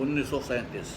1937।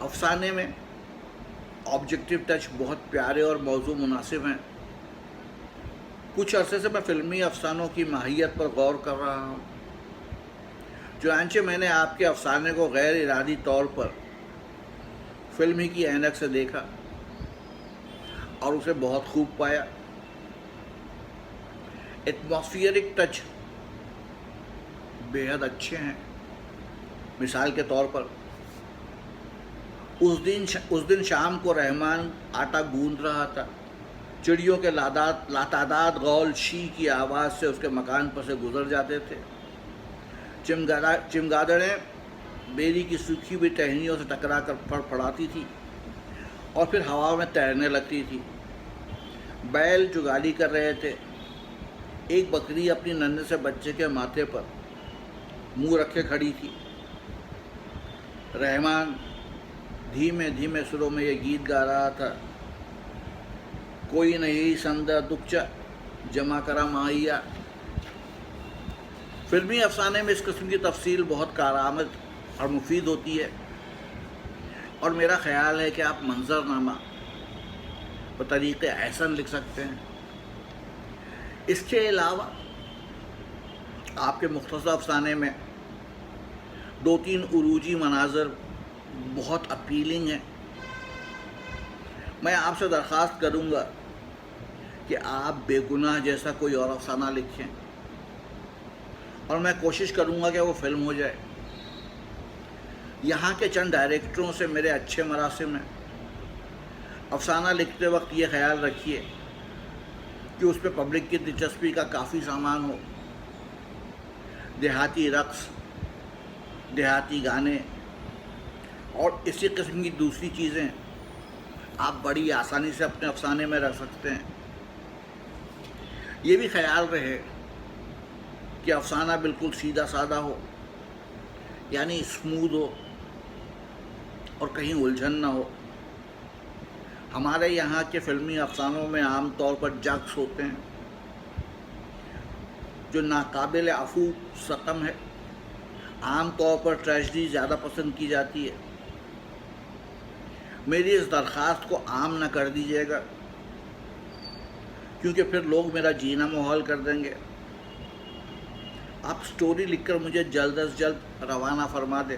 افسانے میں objective touch بہت پیارے اور موضوع مناسب ہیں. کچھ عرصے سے میں فلمی افسانوں کی ماہیت پر غور کر رہا ہوں. چنانچہ میں نے آپ کے افسانے کو غیر ارادی طور پر فلم ہی کی عینک سے دیکھا اور اسے بہت خوب پایا. ایٹماسفیئرک ٹچ بے حد اچھے ہیں. مثال کے طور پر اس دن شام کو رحمان آٹا گوندھ رہا تھا. چڑیوں کے لاتعداد غول شی کی آواز سے اس کے مکان پر سے گزر جاتے تھے. چمگادڑیں بیری کی سوکھی ہوئی ٹہنیوں سے ٹکرا کر پھڑپھڑاتی تھی اور پھر ہوا میں تیرنے لگتی تھی. بیل جو گالی کر رہے تھے. ایک بکری اپنی ننھے سے بچے کے ماتھے پر منہ رکھے کھڑی تھی. رحمان دھیمے دھیمے سروں میں یہ گیت گا رہا تھا: کوئی نہیں سندہ دکچا جمع کرا ماہیا. فلمی افسانے میں اس قسم کی تفصیل بہت کارآمد اور مفید ہوتی ہے، اور میرا خیال ہے کہ آپ منظرنامہ بطریقِ احسن لکھ سکتے ہیں. اس کے علاوہ آپ کے مختصر افسانے میں 2-3 عروجی مناظر بہت اپیلنگ ہیں. میں آپ سے درخواست کروں گا کہ آپ بے گناہ جیسا کوئی اور افسانہ لکھیں، اور میں کوشش کروں گا کہ وہ فلم ہو جائے. یہاں کے چند ڈائریکٹروں سے میرے اچھے مراسم ہیں. افسانہ لکھتے وقت یہ خیال رکھیے کہ اس پہ پبلک کی دلچسپی کا کافی سامان ہو. دیہاتی رقص، دیہاتی گانے اور اسی قسم کی دوسری چیزیں آپ بڑی آسانی سے اپنے افسانے میں رکھ سکتے ہیں. یہ بھی خیال رہے کہ افسانہ بالکل سیدھا سادہ ہو، یعنی اسموتھ ہو اور کہیں الجھن نہ ہو. ہمارے یہاں کے فلمی افسانوں میں عام طور پر جگس ہوتے ہیں جو ناقابل عفو رقم ہے. عام طور پر ٹریجڈی زیادہ پسند کی جاتی ہے. میری اس درخواست کو عام نہ کر دیجیے گا، کیونکہ پھر لوگ میرا جینا محال کر دیں گے. آپ سٹوری لکھ کر مجھے جلد از جلد روانہ فرما دیں.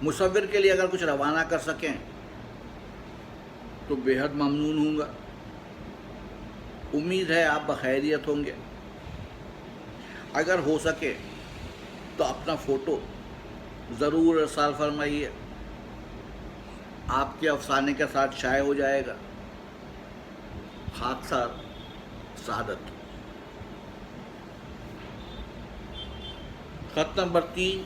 مصور کے لیے اگر کچھ روانہ کر سکیں تو بے حد ممنون ہوں گا. امید ہے آپ بخیریت ہوں گے. اگر ہو سکے تو اپنا فوٹو ضرور ارسال فرمائیے. آپ کے افسانے کے ساتھ شائع ہو جائے گا. خاکسار سعادت. خط نمبر 3،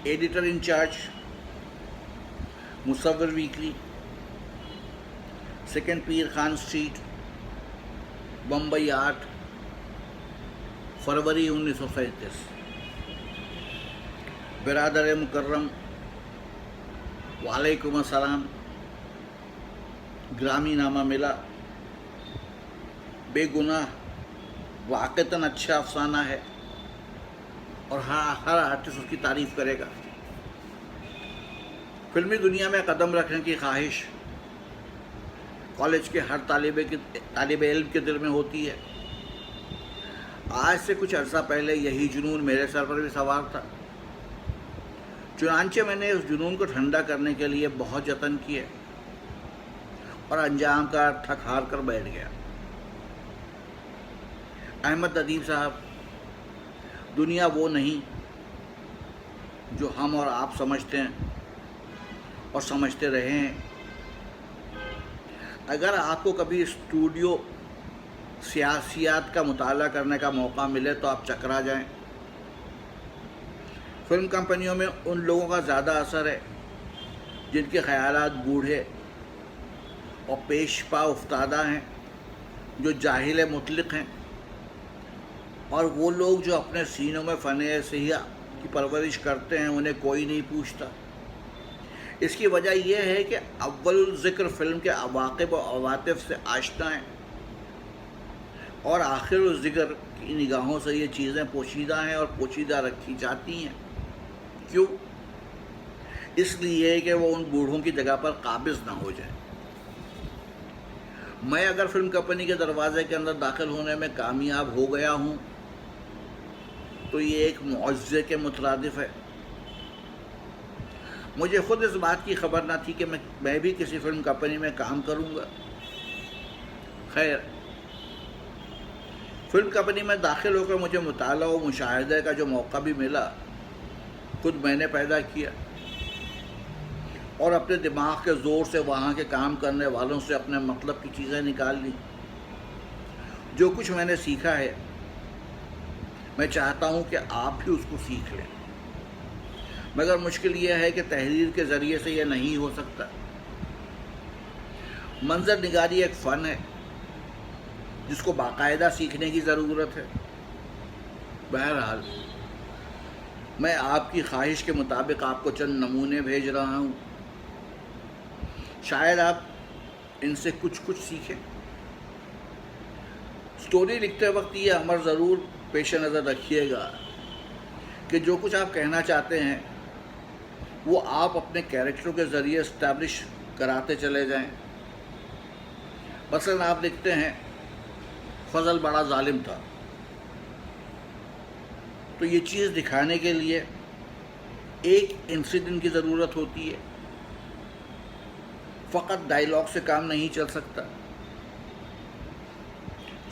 ایڈیٹر انچارج، مصور ویکلی، 2 پیر خان اسٹریٹ، بمبئی 8، فروری 1937. برادر مکرم، وعلیکم السلام. گرامی نامہ ملا. بے گناہ واقعتاً اچھا افسانہ ہے اور ہر آرٹسٹ اس کی تعریف کرے گا. فلمی دنیا میں قدم رکھنے کی خواہش کالج کے ہر طالب علم کے دل میں ہوتی ہے. آج سے کچھ عرصہ پہلے یہی جنون میرے سر پر بھی سوار تھا. چنانچہ میں نے اس جنون کو ٹھنڈا کرنے کے لیے بہت جتن کیے اور انجام کا تھک ہار کر بیٹھ گیا. احمد ندیم صاحب، دنیا وہ نہیں جو ہم اور آپ سمجھتے ہیں اور سمجھتے رہے ہیں. اگر آپ کو کبھی اسٹوڈیو سیاسیات کا مطالعہ کرنے کا موقع ملے تو آپ چکرا جائیں. فلم کمپنیوں میں ان لوگوں کا زیادہ اثر ہے جن کے خیالات بوڑھے اور پیش پا افتادہ ہیں، جو جاہل مطلق ہیں، اور وہ لوگ جو اپنے سینوں میں فن سیاح کی پرورش کرتے ہیں انہیں کوئی نہیں پوچھتا. اس کی وجہ یہ ہے کہ اول ذکر فلم کے عواقب و عواطف سے آشنا ہیں، اور آخر ذکر کی نگاہوں سے یہ چیزیں پوشیدہ ہیں اور پوشیدہ رکھی جاتی ہیں. کیوں؟ اس لیے کہ وہ ان بوڑھوں کی جگہ پر قابض نہ ہو جائیں۔ میں اگر فلم کمپنی کے دروازے کے اندر داخل ہونے میں کامیاب ہو گیا ہوں تو یہ ایک معجزے کے مترادف ہے۔ مجھے خود اس بات کی خبر نہ تھی کہ میں بھی کسی فلم کمپنی میں کام کروں گا۔ خیر، فلم کمپنی میں داخل ہو کر مجھے مطالعہ و مشاہدے کا جو موقع بھی ملا خود میں نے پیدا کیا، اور اپنے دماغ کے زور سے وہاں کے کام کرنے والوں سے اپنے مطلب کی چیزیں نکال لی۔ جو کچھ میں نے سیکھا ہے میں چاہتا ہوں کہ آپ بھی اس کو سیکھ لیں، مگر مشکل یہ ہے کہ تحریر کے ذریعے سے یہ نہیں ہو سکتا۔ منظر نگاری ایک فن ہے جس کو باقاعدہ سیکھنے کی ضرورت ہے۔ بہرحال میں آپ کی خواہش کے مطابق آپ کو چند نمونے بھیج رہا ہوں، شاید آپ ان سے کچھ سیکھیں۔ سٹوری لکھتے وقت یہ امر ضرور پیش نظر رکھیے گا کہ جو کچھ آپ کہنا چاہتے ہیں وہ آپ اپنے کیریکٹروں کے ذریعے اسٹیبلش کراتے چلے جائیں۔ مثلا آپ لکھتے ہیں فضل بڑا ظالم تھا، تو یہ چیز دکھانے کے لیے ایک انسیڈنٹ کی ضرورت ہوتی ہے، فقط ڈائیلاگ سے کام نہیں چل سکتا۔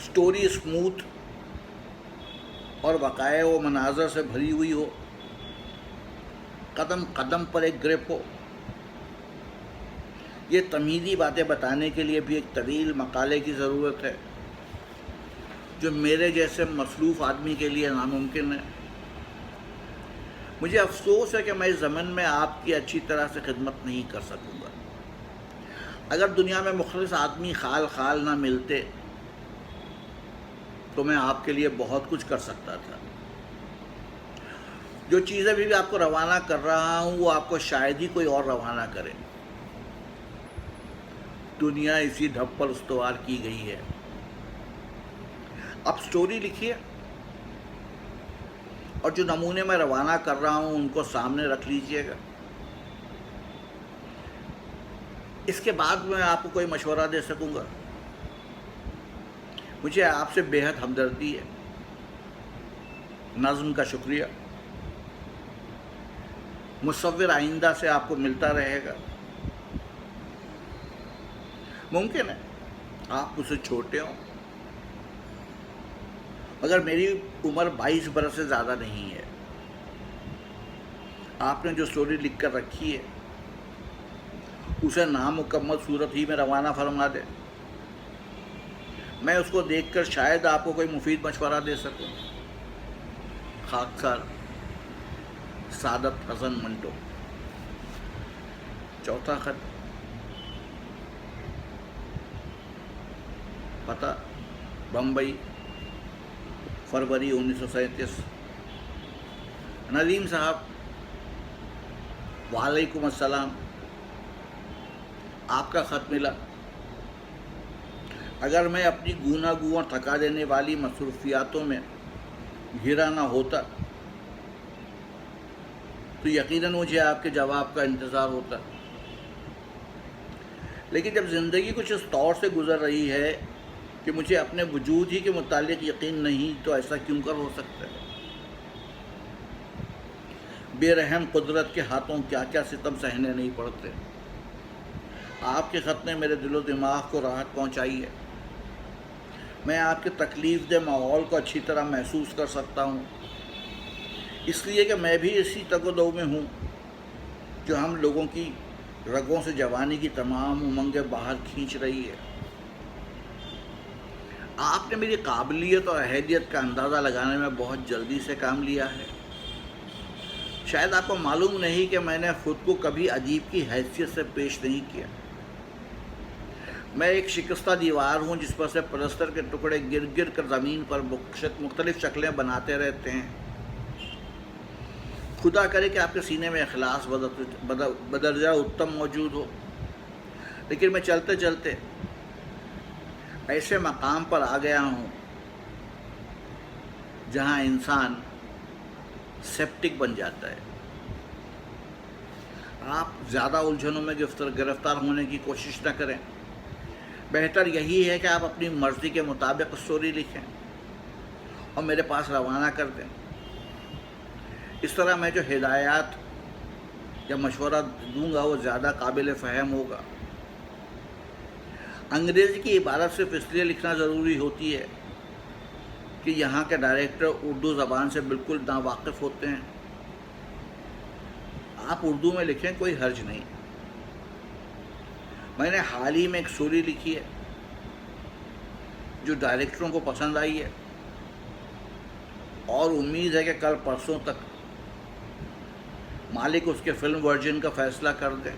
سٹوری اسموتھ اور وقائع و مناظر سے بھری ہوئی ہو، قدم قدم پر ایک گرپ ہو۔ یہ تمہیدی باتیں بتانے کے لیے بھی ایک طویل مقالے کی ضرورت ہے، جو میرے جیسے مصروف آدمی کے لیے ناممکن ہے۔ مجھے افسوس ہے کہ میں اس زمن میں آپ کی اچھی طرح سے خدمت نہیں کر سکوں گا۔ اگر دنیا میں مخلص آدمی خال خال نہ ملتے تو میں آپ کے لیے بہت کچھ کر سکتا تھا۔ جو چیزیں بھی آپ کو روانہ کر رہا ہوں وہ آپ کو شاید ہی کوئی اور روانہ کرے۔ دنیا اسی ڈھب پر استوار کی گئی ہے۔ اب سٹوری لکھیے اور جو نمونے میں روانہ کر رہا ہوں ان کو سامنے رکھ لیجئے گا۔ اس کے بعد میں آپ کو کوئی مشورہ دے سکوں گا۔ مجھے آپ سے بے حد ہمدردی ہے۔ نظم کا شکریہ۔ مصور آئندہ سے آپ کو ملتا رہے گا۔ ممکن ہے آپ مجھ سے چھوٹے ہوں، مگر میری عمر 22 برس سے زیادہ نہیں ہے۔ آپ نے جو سٹوری لکھ کر رکھی ہے اسے نامکمل صورت ہی میں روانہ فرما دے، میں اس کو دیکھ کر شاید آپ کو کوئی مفید مشورہ دے سکوں۔ خاکسار سعادت حسن منٹو۔ چوتھا خط، پتہ بمبئی، فروری 1937۔ ندیم صاحب، وعلیکم السلام۔ آپ کا خط ملا۔ اگر میں اپنی گونا گواں تھکا دینے والی مصروفیاتوں میں گھرا نہ ہوتا تو یقیناً مجھے آپ کے جواب کا انتظار ہوتا، لیکن جب زندگی کچھ اس طور سے گزر رہی ہے کہ مجھے اپنے وجود ہی کے متعلق یقین نہیں تو ایسا کیوں کر ہو سکتا ہے؟ بے رحم قدرت کے ہاتھوں کیا کیا ستم سہنے نہیں پڑتے۔ آپ کے خط نے میرے دل و دماغ کو راحت پہنچائی ہے۔ میں آپ کے تکلیف دہ ماحول کو اچھی طرح محسوس کر سکتا ہوں، اس لیے کہ میں بھی اسی تگ و دو میں ہوں جو ہم لوگوں کی رگوں سے جوانی کی تمام امنگیں باہر کھینچ رہی ہے۔ آپ نے میری قابلیت اور اہلیت کا اندازہ لگانے میں بہت جلدی سے کام لیا ہے۔ شاید آپ کو معلوم نہیں کہ میں نے خود کو کبھی ادیب کی حیثیت سے پیش نہیں کیا۔ میں ایک شکستہ دیوار ہوں جس پر سے پلستر کے ٹکڑے گر گر کر زمین پر مختلف شکلیں بناتے رہتے ہیں۔ خدا کرے کہ آپ کے سینے میں اخلاص بدرجہ اتم موجود ہو، لیکن میں چلتے چلتے ایسے مقام پر آ گیا ہوں جہاں انسان سیپٹک بن جاتا ہے۔ آپ زیادہ الجھنوں میں گرفتار ہونے کی کوشش نہ کریں. بہتر یہی ہے کہ آپ اپنی مرضی کے مطابق اسٹوری لکھیں اور میرے پاس روانہ کر دیں. اس طرح میں جو ہدایات یا مشورہ دوں گا وہ زیادہ قابل فہم ہوگا. انگریزی کی عبارت صرف اس لیے لکھنا ضروری ہوتی ہے کہ یہاں کے ڈائریکٹر اردو زبان سے بالکل ناواقف ہوتے ہیں. آپ اردو میں لکھیں، کوئی حرج نہیں. میں نے حال ہی میں ایک اسٹوری لکھی ہے جو ڈائریکٹروں کو پسند آئی ہے اور امید ہے کہ کل پرسوں تک مالک اس کے فلم ورژن کا فیصلہ کر دیں.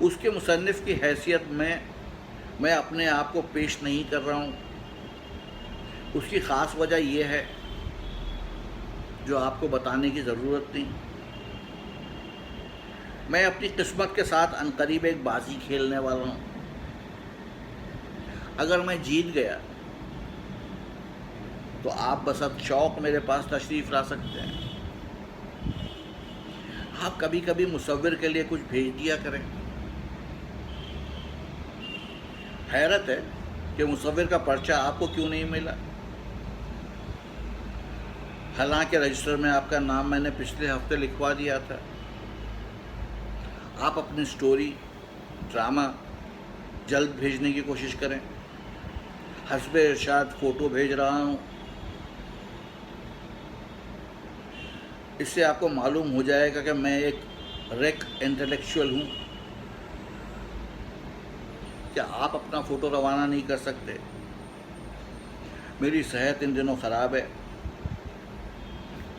اس کے مصنف کی حیثیت میں اپنے آپ کو پیش نہیں کر رہا ہوں. اس کی خاص وجہ یہ ہے جو آپ کو بتانے کی ضرورت نہیں. میں اپنی قسمت کے ساتھ عنقریب ایک بازی کھیلنے والا ہوں. اگر میں جیت گیا تو آپ بسط شوق میرے پاس تشریف لا سکتے ہیں. آپ کبھی کبھی مصور کے لیے کچھ بھیج دیا کریں. حیرت ہے کہ مصور کا پرچہ آپ کو کیوں نہیں ملا، حالانکہ رجسٹر میں آپ کا نام میں نے پچھلے ہفتے لکھوا دیا تھا. آپ اپنی سٹوری، ڈرامہ جلد بھیجنے کی کوشش کریں. حسب ارشاد فوٹو بھیج رہا ہوں. اس سے آپ کو معلوم ہو جائے گا کہ میں ایک ریک انٹلیکچوئل ہوں. کیا آپ اپنا فوٹو روانہ نہیں کر سکتے؟ میری صحت ان دنوں خراب ہے.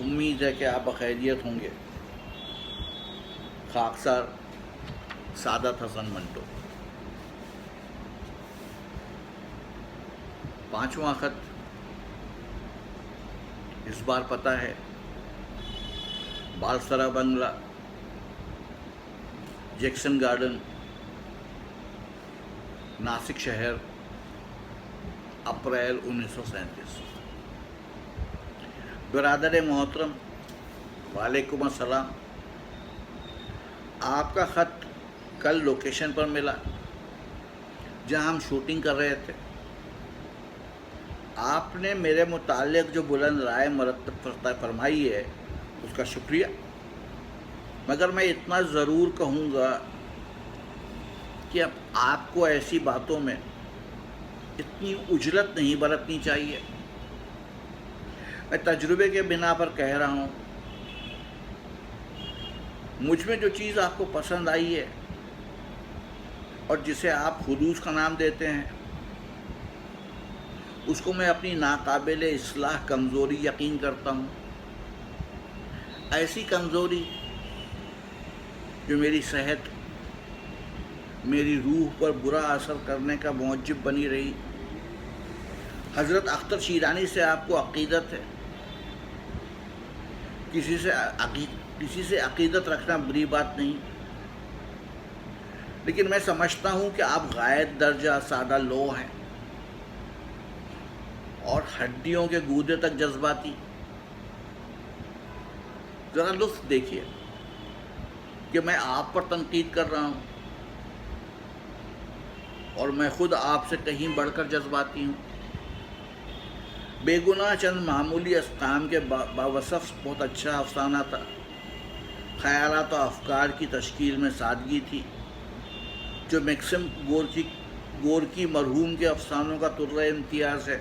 امید ہے کہ آپ بخیریت ہوں گے. خاکسار سعادت حسن منٹو. 5واں خط اس بار پتہ ہے بالسرا بنگلہ، جیکسن گارڈن، ناسک شہر، اپریل 1937. برادر محترم، وعلیکم السلام. آپ کا خط کل لوکیشن پر ملا جہاں ہم شوٹنگ کر رہے تھے. آپ نے میرے متعلق جو بلند رائے مرتب فرمائی ہے اس کا شکریہ، مگر میں اتنا ضرور کہوں گا کہ اب آپ کو ایسی باتوں میں اتنی عجلت نہیں برتنی چاہیے. میں تجربے کے بنا پر کہہ رہا ہوں، مجھ میں جو چیز آپ کو پسند آئی ہے اور جسے آپ خلوص کا نام دیتے ہیں، اس کو میں اپنی ناقابل اصلاح کمزوری یقین کرتا ہوں. ایسی کمزوری جو میری صحت، میری روح پر برا اثر کرنے کا موجب بنی رہی. حضرت اختر شیرانی سے آپ کو عقیدت ہے. کسی سے عقیدت رکھنا بری بات نہیں، لیکن میں سمجھتا ہوں کہ آپ غائب درجہ سادہ لو ہیں اور ہڈیوں کے گودے تک جذباتی. ذرا لطف دیکھیے کہ میں آپ پر تنقید کر رہا ہوں اور میں خود آپ سے کہیں بڑھ کر جذباتی ہوں. بے گناہ چند معمولی اسقام کے باوصف بہت اچھا افسانہ تھا. خیالات و افکار کی تشکیل میں سادگی تھی جو میکسم گورکی مرحوم کے افسانوں کا طرۂ امتیاز ہے.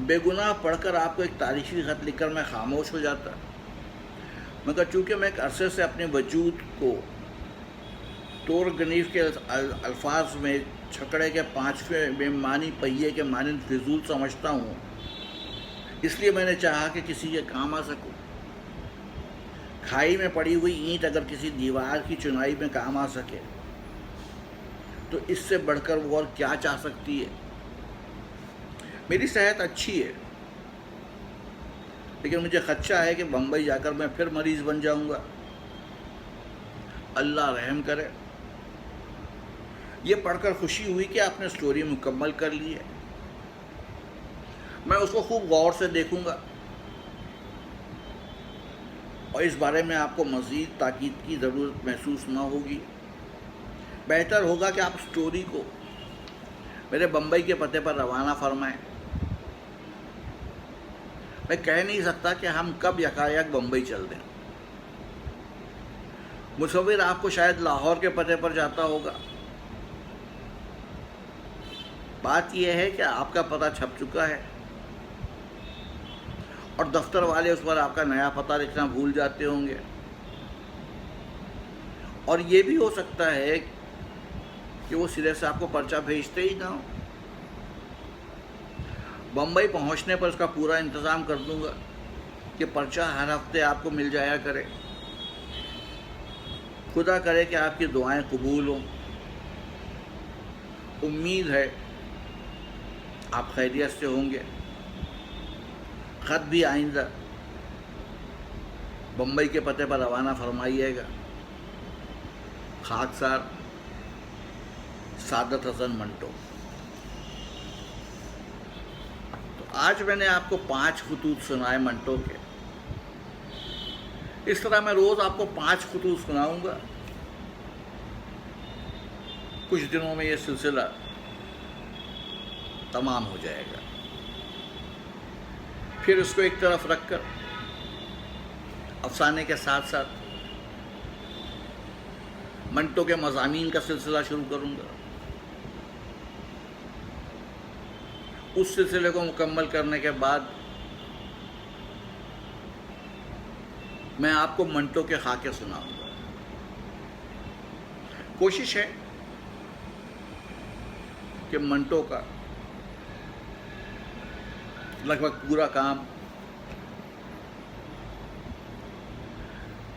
بے گناہ پڑھ کر آپ کو ایک تاریخی خط لکھ کر میں خاموش ہو جاتا، مگر چونکہ میں ایک عرصے سے اپنے وجود کو تور گنیف کے الفاظ میں چھکڑے کے 5ویں بے معنی پہیے کے مانند فضول سمجھتا ہوں، اس لیے میں نے چاہا کہ کسی کے کام آ سکوں. کھائی میں پڑی ہوئی اینٹ اگر کسی دیوار کی چنائی میں کام آ سکے تو اس سے بڑھ کر وہ اور کیا چاہ سکتی ہے. میری صحت اچھی ہے، لیکن مجھے خدشہ ہے کہ بمبئی جا کر میں پھر مریض بن جاؤں گا. اللہ رحم کرے. یہ پڑھ کر خوشی ہوئی کہ آپ نے سٹوری مکمل کر لی ہے. میں اس کو خوب غور سے دیکھوں گا. اور اس بارے میں آپ کو مزید تاکید کی ضرورت محسوس نہ ہوگی۔ بہتر ہوگا کہ آپ سٹوری کو میرے بمبئی کے پتے پر روانہ فرمائیں۔ میں کہہ نہیں سکتا کہ ہم کب یکایک بمبئی چل دیں۔ مصور آپ کو شاید لاہور کے پتے پر جاتا ہوگا۔ بات یہ ہے کہ آپ کا پتہ چھپ چکا ہے اور دفتر والے اس پر آپ کا نیا پتہ لکھنا بھول جاتے ہوں گے، اور یہ بھی ہو سکتا ہے کہ وہ سرے سے آپ کو پرچہ بھیجتے ہی نہ ہو۔ بمبئی پہنچنے پر اس کا پورا انتظام کر دوں گا کہ پرچہ ہر ہفتے آپ کو مل جایا کرے۔ خدا کرے کہ آپ کی دعائیں قبول ہوں۔ امید ہے آپ خیریت سے ہوں گے۔ خط بھی آئندہ بمبئی کے پتے پر روانہ فرمائیے گا۔ خاکسار سعادت حسن منٹو۔ تو آج میں نے آپ کو 5 خطوط سنائے منٹو کے۔ اس طرح میں روز آپ کو 5 خطوط سناؤں گا۔ کچھ دنوں میں یہ سلسلہ تمام ہو جائے گا۔ پھر اس کو ایک طرف رکھ کر افسانے کے ساتھ ساتھ منٹو کے مضامین کا سلسلہ شروع کروں گا۔ اس سلسلے کو مکمل کرنے کے بعد میں آپ کو منٹو کے خاکے سناؤں گا۔ کوشش ہے کہ منٹو کا لگ بھگ پورا کام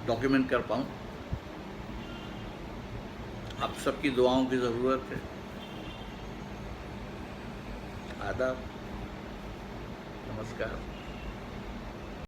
ڈاکیومنٹ کر پاؤں۔ آپ سب کی دعاؤں کی ضرورت ہے۔ آداب، نمسکار۔